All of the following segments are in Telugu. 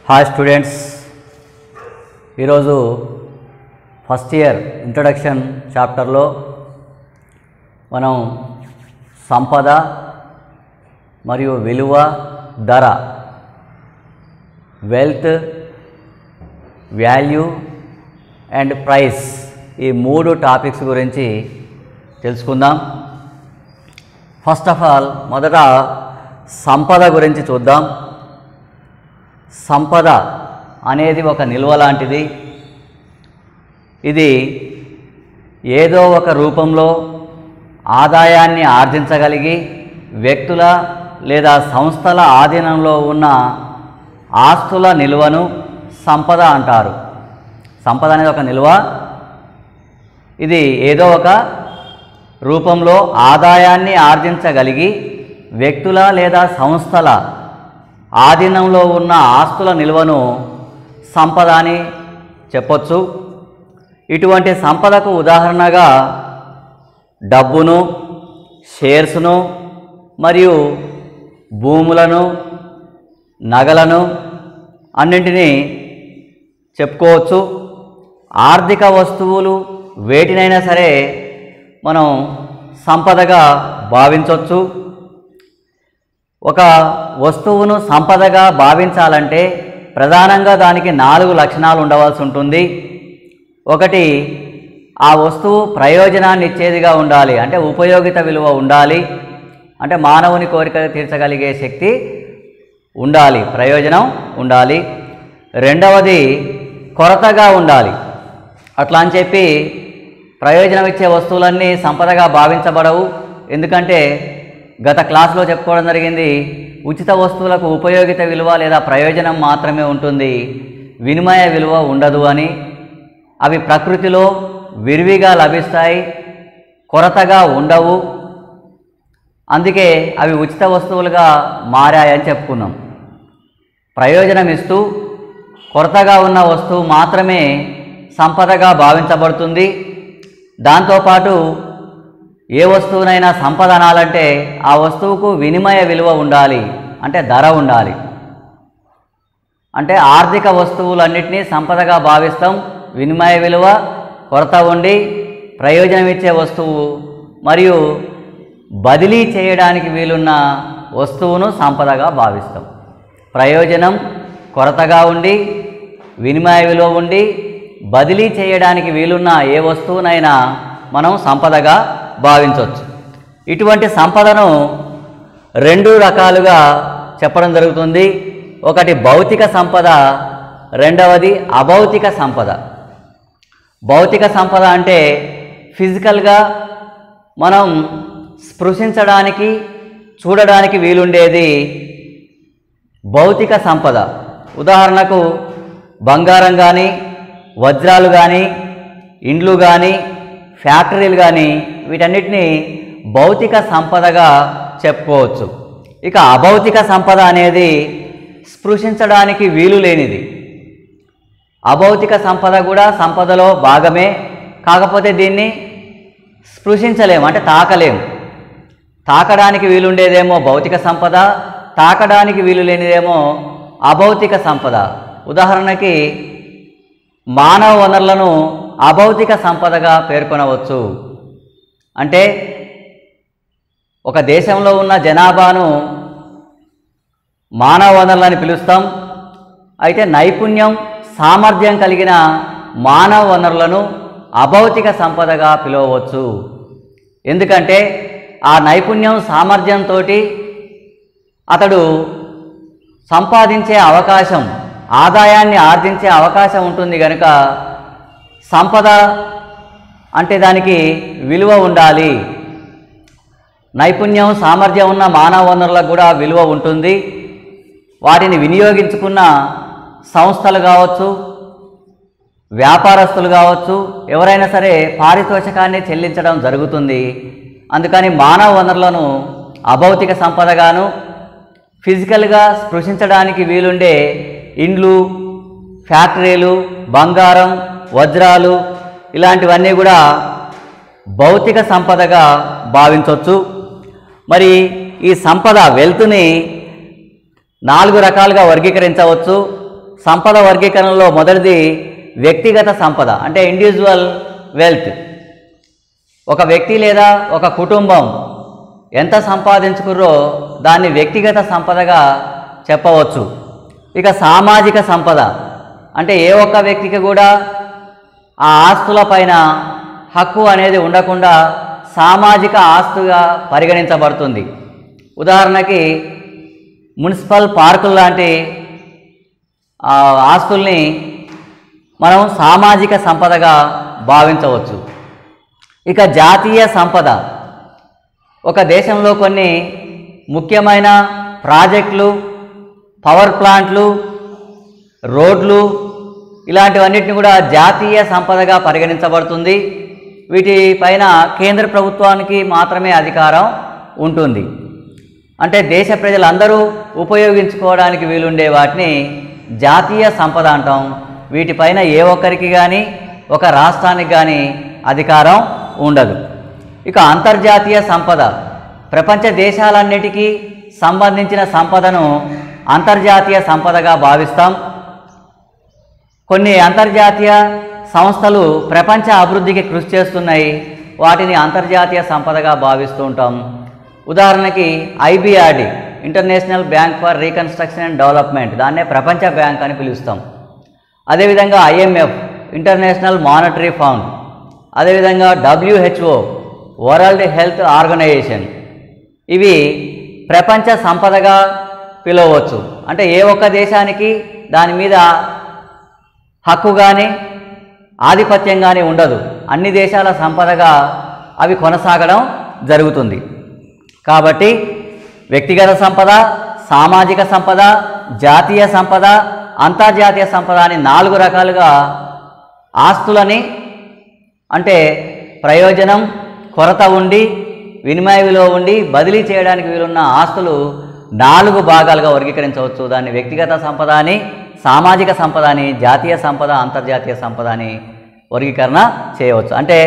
హాయ్ స్టూడెంట్స్, ఈరోజు ఫస్ట్ ఇయర్ ఇంట్రడక్షన్ చాప్టర్లో మనం సంపద మరియు విలువ, ధర, వెల్త్, వాల్యూ అండ్ ప్రైస్ ఈ మూడు టాపిక్స్ గురించి తెలుసుకుందాం. ఫస్ట్ ఆఫ్ ఆల్ మొదట సంపద గురించి చూద్దాం. సంపద అనేది ఒక నిల్వ లాంటిది. ఇది ఏదో ఒక రూపంలో ఆదాయాన్ని ఆర్జించగలిగి వ్యక్తుల లేదా సంస్థల ఆధీనంలో ఉన్న ఆస్తుల నిల్వను సంపద అంటారు. సంపద అనేది ఒక నిల్వ. ఇది ఏదో ఒక రూపంలో ఆదాయాన్ని ఆర్జించగలిగి వ్యక్తుల లేదా సంస్థల ఆధీనంలో ఉన్న ఆస్తుల నిల్వను సంపద అని చెప్పొచ్చు. ఇటువంటి సంపదకు ఉదాహరణగా డబ్బును, షేర్స్ను మరియు భూములను, నగలను అన్నింటినీ చెప్పుకోవచ్చు. ఆర్థిక వస్తువులు వేటినైనా సరే మనం సంపదగా భావించవచ్చు. ఒక వస్తువును సంపదగా భావించాలంటే ప్రధానంగా దానికి 4 లక్షణాలు ఉండవలసి ఉంటుంది. ఒకటి, ఆ వస్తువు ప్రయోజనాన్ని ఇచ్చేదిగా ఉండాలి, అంటే ఉపయోగిత విలువ ఉండాలి, అంటే మానవుని కోరిక తీర్చగలిగే శక్తి ఉండాలి, ప్రయోజనం ఉండాలి. రెండవది, కొరతగా ఉండాలి. అట్లా అని చెప్పి ప్రయోజనం ఇచ్చే వస్తువులన్నీ సంపదగా భావించబడవు. ఎందుకంటే గత క్లాసులో చెప్పుకోవడం జరిగింది, ఉచిత వస్తువులకు ఉపయోగిత విలువ లేదా ప్రయోజనం మాత్రమే ఉంటుంది, వినిమయ విలువ ఉండదు అని. అవి ప్రకృతిలో విరివిగా లభిస్తాయి, కొరతగా ఉండవు. అందుకే అవి ఉచిత వస్తువులుగా మారాయని చెప్పుకున్నాం. ప్రయోజనం ఇస్తూ కొరతగా ఉన్న వస్తువు మాత్రమే సంపదగా భావించబడుతుంది. దాంతోపాటు ఏ వస్తువునైనా సంపద అనాలంటే ఆ వస్తువుకు వినిమయ విలువ ఉండాలి, అంటే ధర ఉండాలి. అంటే ఆర్థిక వస్తువులన్నింటినీ సంపదగా భావిస్తాం. వినిమయ విలువ, కొరత ఉండి ప్రయోజనం ఇచ్చే వస్తువు మరియు బదిలీ చేయడానికి వీలున్న వస్తువును సంపదగా భావిస్తాం. ప్రయోజనం కొరతగా ఉండి వినిమయ విలువ ఉండి బదిలీ చేయడానికి వీలున్న ఏ వస్తువునైనా మనం సంపదగా భావించవచ్చు. ఇటువంటి సంపదను 2 రకాలుగా చెప్పడం జరుగుతుంది. ఒకటి భౌతిక సంపద, రెండవది అభౌతిక సంపద. భౌతిక సంపద అంటే ఫిజికల్గా మనం స్పృశించడానికి, చూడడానికి వీలుండేది భౌతిక సంపద. ఉదాహరణకు బంగారం కానీ, వజ్రాలు కానీ, ఇండ్లు కానీ, ఫ్యాక్టరీలు కానీ వీటన్నిటినీ భౌతిక సంపదగా చెప్పుకోవచ్చు. ఇక అభౌతిక సంపద అనేది స్పృశించడానికి వీలు లేనిది. అభౌతిక సంపద కూడా సంపదలో భాగమే, కాకపోతే దీన్ని స్పృశించలేము, అంటే తాకలేము. తాకడానికి వీలుండేదేమో భౌతిక సంపద, తాకడానికి వీలు లేనిదేమో అభౌతిక సంపద. ఉదాహరణకి మానవ వనరులను అభౌతిక సంపదగా పేర్కొనవచ్చు. అంటే ఒక దేశంలో ఉన్న జనాభాను మానవ వనరులని పిలుస్తాం. అయితే నైపుణ్యం, సామర్థ్యం కలిగిన మానవ వనరులను అభౌతిక సంపదగా పిలవవచ్చు. ఎందుకంటే ఆ నైపుణ్యం, సామర్థ్యంతో అతడు సంపాదించే అవకాశం, ఆదాయాన్ని ఆర్జించే అవకాశం ఉంటుంది కనుక సంపద అంటే దానికి విలువ ఉండాలి. నైపుణ్యం, సామర్థ్యం ఉన్న మానవ వనరులకు కూడా విలువ ఉంటుంది. వాటిని వినియోగించుకున్న సంస్థలు కావచ్చు, వ్యాపారస్తులు కావచ్చు, ఎవరైనా సరే పారితోషికాన్ని చెల్లించడం జరుగుతుంది. అందుకని మానవ వనరులను అభౌతిక సంపదగాను, ఫిజికల్గా స్పృశించడానికి వీలుండే ఇండ్లు, ఫ్యాక్టరీలు, బంగారం, వజ్రాలు ఇలాంటివన్నీ కూడా భౌతిక సంపదగా భావించవచ్చు. మరి ఈ సంపద, వెల్త్ని 4 రకాలుగా వర్గీకరించవచ్చు. సంపద వర్గీకరణలో మొదటిది వ్యక్తిగత సంపద, అంటే ఇండివిజువల్ వెల్త్. ఒక వ్యక్తి లేదా ఒక కుటుంబం ఎంత సంపాదించుకుర్రో దాన్ని వ్యక్తిగత సంపదగా చెప్పవచ్చు. ఇక సామాజిక సంపద అంటే ఏ ఒక్క వ్యక్తికి కూడా ఆ ఆస్తులపైన హక్కు అనేది ఉండకుండా సామాజిక ఆస్తుగా పరిగణించబడుతుంది. ఉదాహరణకి మున్సిపల్ పార్కులు లాంటి ఆస్తుల్ని మనం సామాజిక సంపదగా భావించవచ్చు. ఇక జాతీయ సంపద, ఒక దేశంలో కొన్ని ముఖ్యమైన ప్రాజెక్టులు, పవర్ ప్లాంట్లు, రోడ్లు ఇలాంటివన్నిటిని కూడా జాతీయ సంపదగా పరిగణించబడుతుంది. వీటిపైన కేంద్ర ప్రభుత్వానికి మాత్రమే అధికారం ఉంటుంది. అంటే దేశ ప్రజలందరూ ఉపయోగించుకోవడానికి వీలుండే వాటిని జాతీయ సంపద అంటాం. వీటిపైన ఏ ఒక్కరికి కానీ ఒక రాష్ట్రానికి కానీ అధికారం ఉండదు. ఇక అంతర్జాతీయ సంపద, ప్రపంచ దేశాలన్నిటికీ సంబంధించిన సంపదను అంతర్జాతీయ సంపదగా భావిస్తాం. కొన్ని అంతర్జాతీయ సంస్థలు ప్రపంచ అభివృద్ధికి కృషి చేస్తున్నాయి, వాటిని అంతర్జాతీయ సంపదగా భావిస్తూ ఉంటాం. ఉదాహరణకి IBRD, international bank for reconstruction and development, దాన్నే ప్రపంచ బ్యాంక్ అని పిలుస్తాం. అదేవిధంగా ఐఎంఎఫ్, ఇంటర్నేషనల్ మానిటరీ ఫండ్, అదేవిధంగా WHO, వరల్డ్ హెల్త్ ఆర్గనైజేషన్, ఇవి ప్రపంచ సంపదగా పిలవచ్చు. అంటే ఏ ఒక్క దేశానికి దాని మీద హక్కు కానీ ఆధిపత్యం కానీ ఉండదు, అన్ని దేశాల సంపదగా అవి కొనసాగడం జరుగుతుంది. కాబట్టి వ్యక్తిగత సంపద, సామాజిక సంపద, జాతీయ సంపద, అంతర్జాతీయ సంపద అని 4 రకాలుగా ఆస్తులని, అంటే ప్రయోజనం, కొరత ఉండి, వినిమయ విలువ ఉండి బదిలీ చేయడానికి వీలున్న ఆస్తులు 4 భాగాలుగా వర్గీకరించవచ్చు. దాన్ని వ్యక్తిగత సంపద అని, సామాజిక సంపద అని, జాతీయ సంపద, అంతర్జాతీయ సంపద అని వర్గీకరణ చేయవచ్చు. అంటే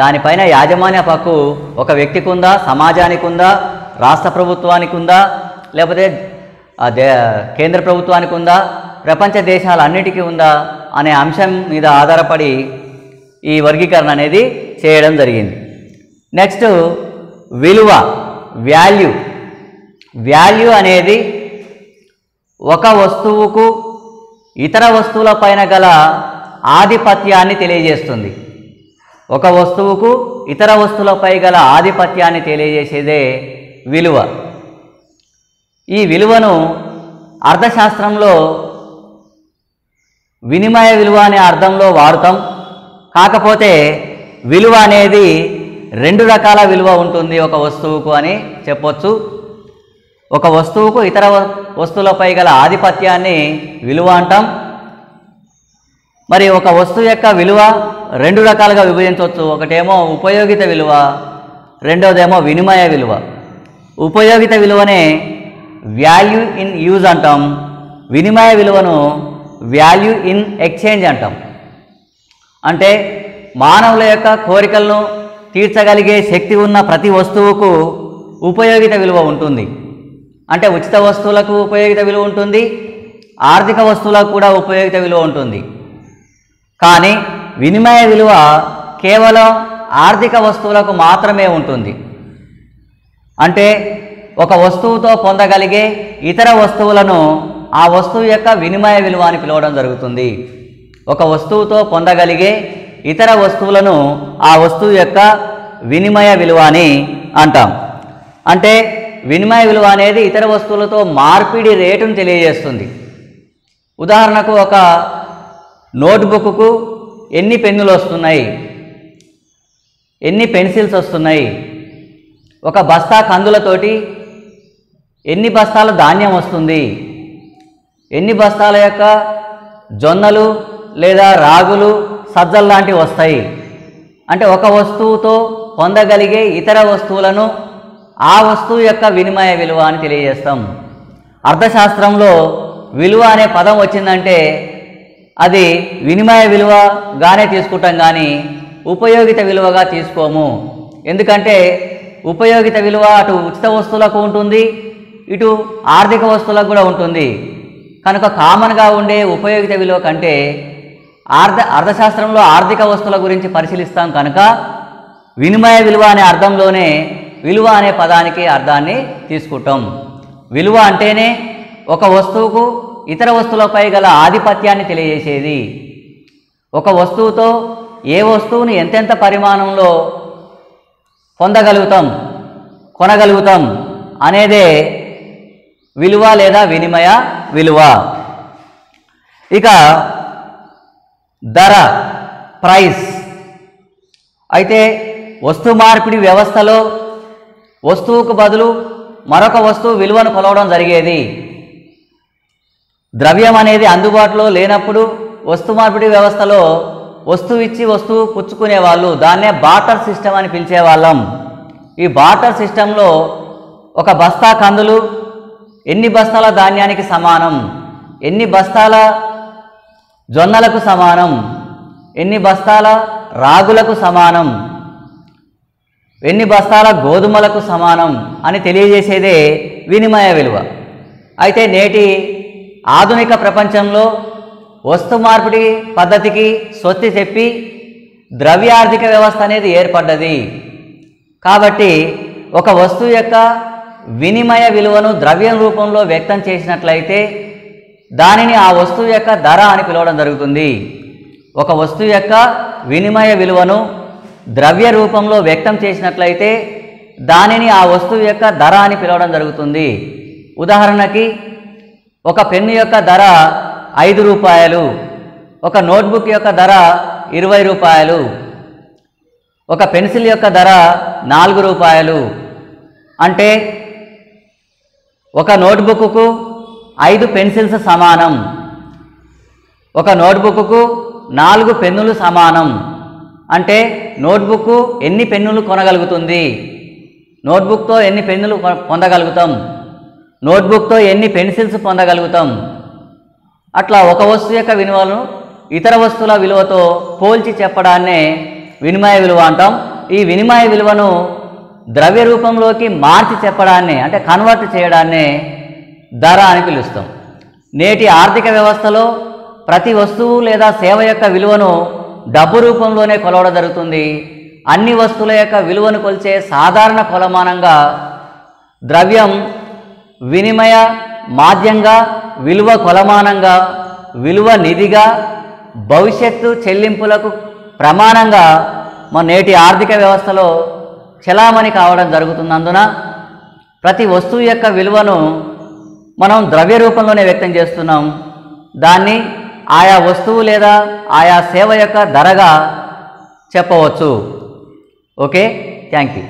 దానిపైన యాజమాన్య హక్కు ఒక వ్యక్తికి ఉందా, సమాజానికి ఉందా, రాష్ట్ర ప్రభుత్వానికి ఉందా, లేకపోతే కేంద్ర ప్రభుత్వానికి ఉందా, ప్రపంచ దేశాలన్నిటికీ ఉందా అనే అంశం మీద ఆధారపడి ఈ వర్గీకరణ అనేది చేయడం జరిగింది. నెక్స్ట్ విలువ, వాల్యూ. వాల్యూ అనేది ఒక వస్తువుకు ఇతర వస్తువులపైన గల ఆధిపత్యాన్ని తెలియజేస్తుంది. ఒక వస్తువుకు ఇతర వస్తువులపై గల ఆధిపత్యాన్ని తెలియజేసేదే విలువ. ఈ విలువను అర్థశాస్త్రంలో వినిమయ విలువ అనే అర్థంలో వాడుతాం. కాకపోతే విలువ అనేది 2 రకాల విలువ ఉంటుంది ఒక వస్తువుకు అని చెప్పొచ్చు. ఒక వస్తువుకు ఇతర వస్తువులపై గల ఆధిపత్యాన్ని విలువ అంటాం. మరి ఒక వస్తువు యొక్క విలువ 2 రకాలుగా విభజించవచ్చు. ఒకటేమో ఉపయోగిత విలువ, రెండోదేమో వినిమయ విలువ. ఉపయోగిత విలువనే వాల్యూ ఇన్ యూజ్ అంటాం, వినిమయ విలువను వాల్యూ ఇన్ ఎక్స్చేంజ్ అంటాం. అంటే మానవుల యొక్క కోరికలను తీర్చగలిగే శక్తి ఉన్న ప్రతి వస్తువుకు ఉపయోగిత విలువ ఉంటుంది. అంటే ఉచిత వస్తువులకు ఉపయోగిత విలువ ఉంటుంది, ఆర్థిక వస్తువులకు కూడా ఉపయోగిత విలువ ఉంటుంది. కానీ వినిమయ విలువ కేవలం ఆర్థిక వస్తువులకు మాత్రమే ఉంటుంది. అంటే ఒక వస్తువుతో పొందగలిగే ఇతర వస్తువులను ఆ వస్తువు యొక్క వినిమయ విలువ అని పిలవడం జరుగుతుంది. ఒక వస్తువుతో పొందగలిగే ఇతర వస్తువులను ఆ వస్తువు యొక్క వినిమయ విలువ అని అంటాం. అంటే వినిమయ విలువ అనేది ఇతర వస్తువులతో మార్పిడి రేటును తెలియజేస్తుంది. ఉదాహరణకు ఒక నోట్బుక్కు ఎన్ని పెన్నులు వస్తున్నాయి, ఎన్ని పెన్సిల్స్ వస్తున్నాయి, ఒక బస్తా కందులతోటి ఎన్ని బస్తాల ధాన్యం వస్తుంది, ఎన్ని బస్తాల యొక్క జొన్నలు లేదా రాగులు, సజ్జలు లాంటివి వస్తాయి. అంటే ఒక వస్తువుతో పొందగలిగే ఇతర వస్తువులను ఆ వస్తువు యొక్క వినిమయ విలువ అని తెలియజేస్తాం. అర్థశాస్త్రంలో విలువ అనే పదం వచ్చిందంటే అది వినిమయ విలువగానే తీసుకుంటాం, కానీ ఉపయోగిత విలువగా తీసుకోము. ఎందుకంటే ఉపయోగిత విలువ అటు ఉచిత వస్తువులకు ఉంటుంది, ఇటు ఆర్థిక వస్తువులకు కూడా ఉంటుంది. కనుక కామన్గా ఉండే ఉపయోగిత విలువ కంటే అర్థశాస్త్రంలో ఆర్థిక వస్తువుల గురించి పరిశీలిస్తాం కనుక వినిమయ విలువ అనే అర్థంలోనే విలువ అనే పదానికి అర్థాన్ని తీసుకుంటాం. విలువ అంటేనే ఒక వస్తువుకు ఇతర వస్తువులపై గల ఆధిపత్యాన్ని తెలియజేసేది. ఒక వస్తువుతో ఏ వస్తువుని ఎంతెంత పరిమాణంలో పొందగలుగుతాం, కొనగలుగుతాం అనేదే విలువ లేదా వినిమయ విలువ. ఇక ధర, ప్రైస్. అయితే వస్తు మార్పిడి వ్యవస్థలో వస్తువుకు బదులు మరొక వస్తువు విలువను కొలవడం జరిగేది. ద్రవ్యం అనేది అందుబాటులో లేనప్పుడు వస్తు మార్పిడి వ్యవస్థలో వస్తువు ఇచ్చి వస్తువు పుచ్చుకునేవాళ్ళు. దాన్నే బార్టర్ సిస్టమ్ అని పిలిచేవాళ్ళం. ఈ బార్టర్ సిస్టంలో ఒక బస్తా కందులు ఎన్ని బస్తాల ధాన్యానికి సమానం, ఎన్ని బస్తాల జొన్నలకు సమానం, ఎన్ని బస్తాల రాగులకు సమానం, ఎన్ని బస్తాల గోధుమలకు సమానం అని తెలియజేసేదే వినిమయ విలువ. అయితే నేటి ఆధునిక ప్రపంచంలో వస్తు మార్పిడి పద్ధతికి స్వస్తి చెప్పి ద్రవ్యార్థిక వ్యవస్థ అనేది ఏర్పడ్డది. కాబట్టి ఒక వస్తువు యొక్క వినిమయ విలువను ద్రవ్యం రూపంలో వ్యక్తం చేసినట్లయితే దానిని ఆ వస్తువు యొక్క ధర అని పిలవడం జరుగుతుంది. ఒక వస్తువు యొక్క వినిమయ విలువను ద్రవ్య రూపంలో వ్యక్తం చేసినట్లయితే దానిని ఆ వస్తువు యొక్క ధర అని పిలవడం జరుగుతుంది. ఉదాహరణకి ఒక పెన్ను యొక్క ధర 5 రూపాయలు, ఒక నోట్బుక్ యొక్క ధర 20 రూపాయలు, ఒక పెన్సిల్ యొక్క ధర 4 రూపాయలు. అంటే ఒక నోట్బుక్కు 5 పెన్సిల్స్ సమానం, ఒక నోట్బుక్కు 4 పెన్నులు సమానం. అంటే నోట్బుక్ ఎన్ని పెన్నులు కొనగలుగుతుంది, నోట్బుక్తో ఎన్ని పెన్నులు పొందగలుగుతాం, నోట్బుక్తో ఎన్ని పెన్సిల్స్ పొందగలుగుతాం. అట్లా ఒక వస్తువు యొక్క విలువను ఇతర వస్తువుల విలువతో పోల్చి చెప్పడాన్నే వినిమయ విలువ అంటాం. ఈ వినిమయ విలువను ద్రవ్య రూపంలోకి మార్చి చెప్పడాన్నే, అంటే కన్వర్ట్ చేయడాన్నే ధర అని పిలుస్తాం. నేటి ఆర్థిక వ్యవస్థలో ప్రతి వస్తువు లేదా సేవ యొక్క విలువను డబ్బు రూపంలోనే కొలవడం జరుగుతుంది. అన్ని వస్తువుల యొక్క విలువను కొలిచే సాధారణ కొలమానంగా ద్రవ్యం వినిమయ మాధ్యంగా, విలువ కొలమానంగా, విలువ నిధిగా, భవిష్యత్తు చెల్లింపులకు ప్రమాణంగా మన నేటి ఆర్థిక వ్యవస్థలో చలామణి కావడం జరుగుతున్నందున ప్రతి వస్తువు యొక్క విలువను మనం ద్రవ్య రూపంలోనే వ్యక్తం చేస్తున్నాం. దాన్ని ఆయా వస్తువు లేదా ఆయా సేవ యొక్క ధరగా చెప్పవచ్చు. Okay, thank you.